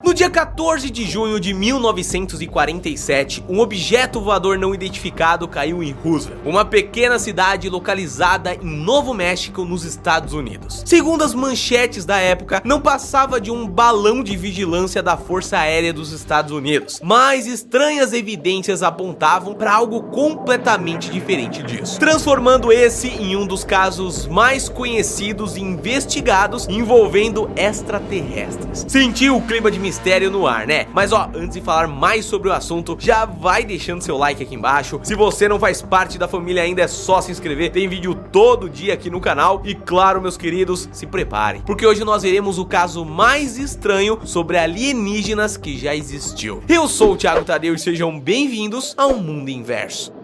No dia 14 de junho de 1947, um objeto voador não identificado caiu em Roosevelt, uma pequena cidade localizada em Novo México, nos Estados Unidos. Segundo as manchetes da época, não passava de um balão de vigilância da Força Aérea dos Estados Unidos, mas estranhas evidências apontavam para algo completamente diferente disso, transformando esse em um dos casos mais conhecidos e investigados envolvendo extraterrestres. Sentiu o clima de mistério no ar, né? Mas ó, antes de falar mais sobre o assunto, já vai deixando seu like aqui embaixo. Se você não faz parte da família ainda, é só se inscrever. Tem vídeo todo dia aqui no canal. E claro, meus queridos, se preparem, porque hoje nós veremos o caso mais estranho sobre alienígenas que já existiu. Eu sou o Thiago Tadeu e sejam bem-vindos ao Mundo Inverso.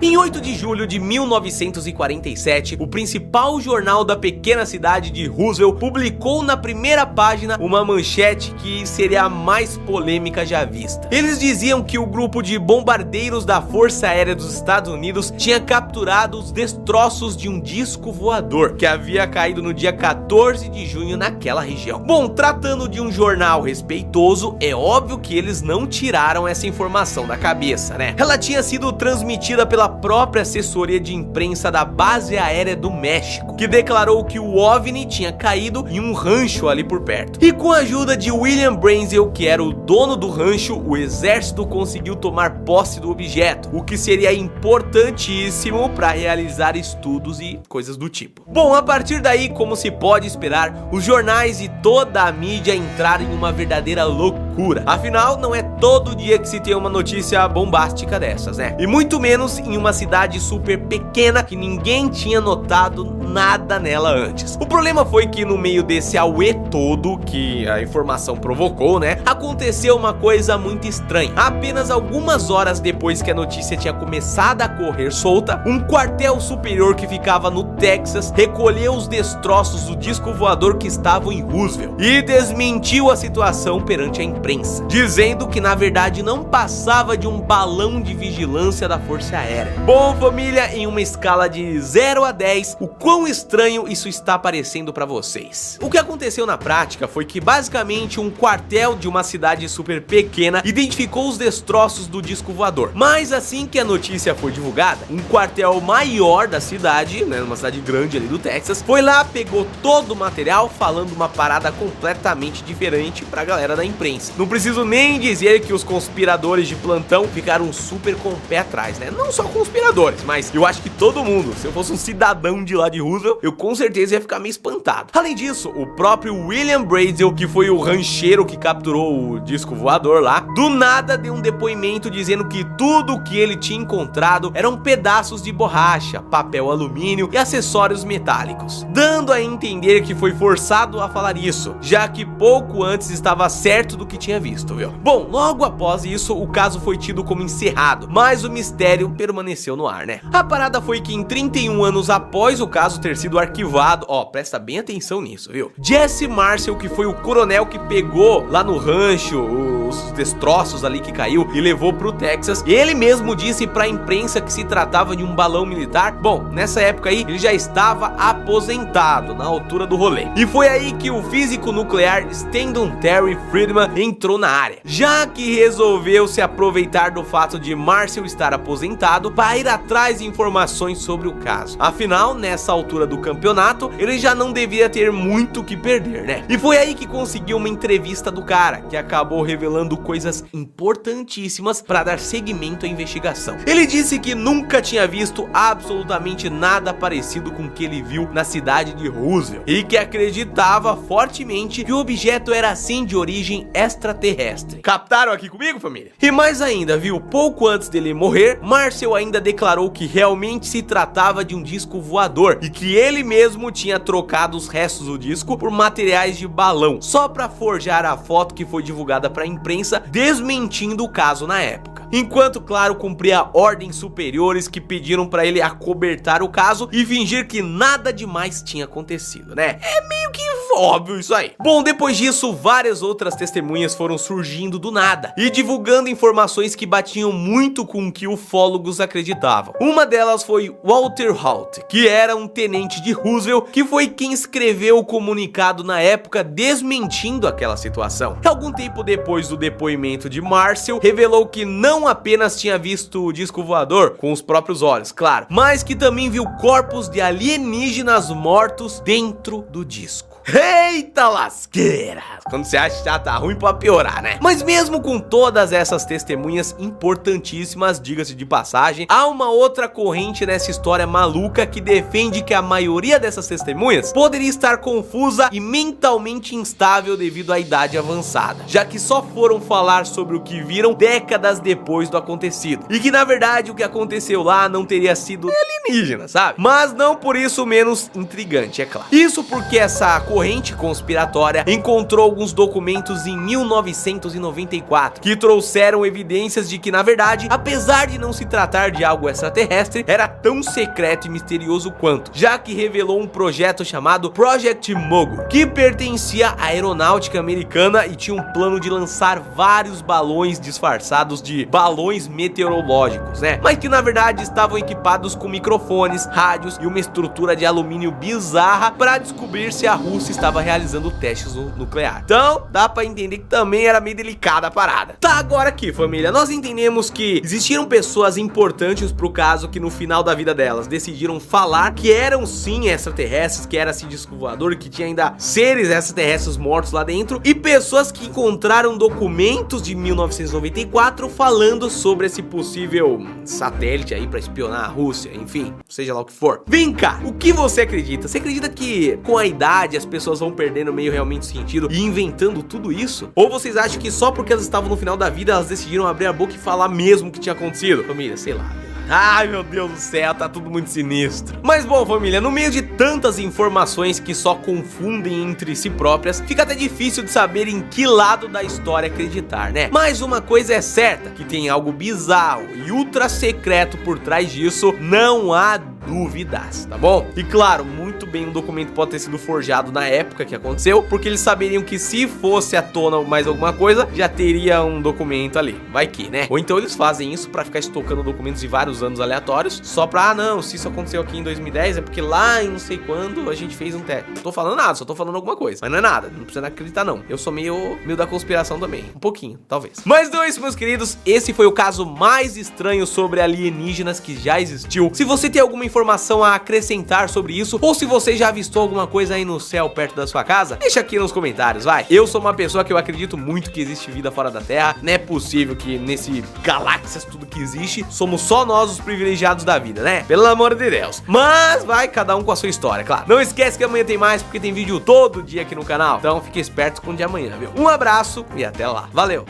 Em 8 de julho de 1947, o principal jornal da pequena cidade de Roosevelt publicou na primeira página uma manchete que seria a mais polêmica já vista. Eles diziam que o grupo de bombardeiros da Força Aérea dos Estados Unidos tinha capturado os destroços de um disco voador que havia caído no dia 14 de junho naquela região. Bom, tratando de um jornal respeitoso, é óbvio que eles não tiraram essa informação da cabeça, né? Ela tinha sido transmitida pela própria assessoria de imprensa da Base Aérea do México, que declarou que o OVNI tinha caído em um rancho ali por perto. E com a ajuda de William Brazel, que era o dono do rancho, o exército conseguiu tomar posse do objeto, o que seria importantíssimo para realizar estudos e coisas do tipo. Bom, a partir daí, como se pode esperar, os jornais e toda a mídia entraram em uma verdadeira loucura. Afinal, não é todo dia que se tem uma notícia bombástica dessas, né? E muito menos em uma cidade super pequena que ninguém tinha notado nada nela antes. O problema foi que no meio desse auê todo que a informação provocou, né, aconteceu uma coisa muito estranha. Apenas algumas horas depois que a notícia tinha começado a correr solta, um quartel superior que ficava no Texas recolheu os destroços do disco voador que estavam em Roosevelt e desmentiu a situação perante a imprensa, dizendo que na verdade não passava de um balão de vigilância da Força Aérea. Bom, família, em uma escala de 0 a 10, o quão estranho isso está parecendo pra vocês? O que aconteceu na prática foi que basicamente um quartel de uma cidade super pequena identificou os destroços do disco voador, mas assim que a notícia foi divulgada, um quartel maior da cidade, né, uma cidade grande ali do Texas, foi lá, pegou todo o material falando uma parada completamente diferente pra galera da imprensa. Não preciso nem dizer que os conspiradores de plantão ficaram super com o pé atrás, né? Não só conspiradores, mas eu acho que todo mundo, se eu fosse um cidadão de lá de Roosevelt, eu com certeza ia ficar meio espantado. Além disso, o próprio William Brazel, que foi o rancheiro que capturou o disco voador lá, do nada deu um depoimento dizendo que tudo que ele tinha encontrado eram pedaços de borracha, papel alumínio e acessórios metálicos, dando a entender que foi forçado a falar isso, já que pouco antes estava certo do que tinha visto, viu? Bom, logo após isso, o caso foi tido como encerrado, mas o mistério permaneceu no ar, né? A parada foi que em 31 anos após o caso ter sido arquivado, ó, presta bem atenção nisso, viu? Jesse Marcel, que foi o coronel que pegou lá no rancho os destroços ali que caiu e levou pro Texas, ele mesmo disse pra imprensa que se tratava de um balão militar. Bom, nessa época aí, ele já estava aposentado na altura do rolê. E foi aí que o físico nuclear Stanton Terry Friedman entrou na área, já que resolveu se aproveitar do fato de Marcel estar aposentado para ir atrás de informações sobre o caso. Afinal, nessa altura do campeonato, ele já não devia ter muito o que perder, né? E foi aí que conseguiu uma entrevista do cara, que acabou revelando coisas importantíssimas para dar seguimento à investigação. Ele disse que nunca tinha visto absolutamente nada parecido com o que ele viu na cidade de Roosevelt e que acreditava fortemente que o objeto era assim de origem extraterrestre. Captaram aqui comigo, família? E mais ainda, viu? Pouco antes dele morrer, Marcel ainda declarou que realmente se tratava de um disco voador e que ele mesmo tinha trocado os restos do disco por materiais de balão, só para forjar a foto que foi divulgada para a imprensa, desmentindo o caso na época. Enquanto, claro, cumpria ordens superiores que pediram para ele acobertar o caso e fingir que nada demais tinha acontecido, né? É meio que óbvio isso aí. Bom, depois disso, várias outras testemunhas foram surgindo do nada e divulgando informações que batiam muito com o que ufólogos acreditavam. Uma delas foi Walter Haut, que era um tenente de Roosevelt, que foi quem escreveu o comunicado na época desmentindo aquela situação. Algum tempo depois do depoimento de Marshall, revelou que não apenas tinha visto o disco voador com os próprios olhos, claro, mas que também viu corpos de alienígenas mortos dentro do disco. Eita lasqueira! Quando você acha que já tá ruim, pra piorar, né? Mas mesmo com todas essas testemunhas importantíssimas, diga-se de passagem, há uma outra corrente nessa história maluca que defende que a maioria dessas testemunhas poderia estar confusa e mentalmente instável devido à idade avançada, já que só foram falar sobre o que viram décadas depois do acontecido, e que na verdade o que aconteceu lá não teria sido alienígena, sabe? Mas não por isso menos intrigante, é claro. Isso porque essa corrente conspiratória encontrou alguns documentos em 1994 que trouxeram evidências de que, na verdade, apesar de não se tratar de algo extraterrestre, era tão secreto e misterioso quanto, já que revelou um projeto chamado Project Mogul, que pertencia à aeronáutica americana e tinha um plano de lançar vários balões disfarçados de balões meteorológicos, né? Mas que na verdade estavam equipados com microfones, rádios e uma estrutura de alumínio bizarra para descobrir se a Rússia estava realizando testes nuclear. Então, dá pra entender que também era meio delicada a parada. Tá, agora aqui, família, nós entendemos que existiram pessoas importantes pro caso que no final da vida delas decidiram falar que eram sim extraterrestres, que era sim disco voador, que tinha ainda seres extraterrestres mortos lá dentro, e pessoas que encontraram documentos de 1994 falando sobre esse possível satélite aí pra espionar a Rússia, enfim, seja lá o que for. Vem cá, o que você acredita? Você acredita que com a idade as pessoas vão perdendo meio realmente o sentido e inventando tudo isso? Ou vocês acham que só porque elas estavam no final da vida elas decidiram abrir a boca e falar mesmo o que tinha acontecido? Família, sei lá. Ai, meu Deus do céu, tá tudo muito sinistro. Mas bom, família, no meio de tantas informações que só confundem entre si próprias, fica até difícil de saber em que lado da história acreditar, né? Mas uma coisa é certa, que tem algo bizarro e ultra secreto por trás disso, não há dúvidas, tá bom? E claro, muito bem, um documento pode ter sido forjado na época que aconteceu, porque eles saberiam que se fosse à tona mais alguma coisa, já teria um documento ali, vai que, né? Ou então eles fazem isso pra ficar estocando documentos de vários anos aleatórios, só pra, ah não, se isso aconteceu aqui em 2010 é porque lá em não sei quando a gente fez um teste. Não tô falando nada, só tô falando alguma coisa, mas não é nada, não precisa acreditar não. Eu sou meio da conspiração também, um pouquinho, talvez. Mas não é isso, meus queridos, esse foi o caso mais estranho sobre alienígenas que já existiu. Se você tem alguma informação a acrescentar sobre isso, ou se você já avistou alguma coisa aí no céu perto da sua casa, deixa aqui nos comentários, vai. Eu sou uma pessoa que eu acredito muito que existe vida fora da Terra. Não é possível que nesse galáxias tudo que existe, somos só nós os privilegiados da vida, né? Pelo amor de Deus. Mas vai cada um com a sua história, claro. Não esquece que amanhã tem mais, porque tem vídeo todo dia aqui no canal. Então fique esperto com o de amanhã, viu? Um abraço e até lá. Valeu!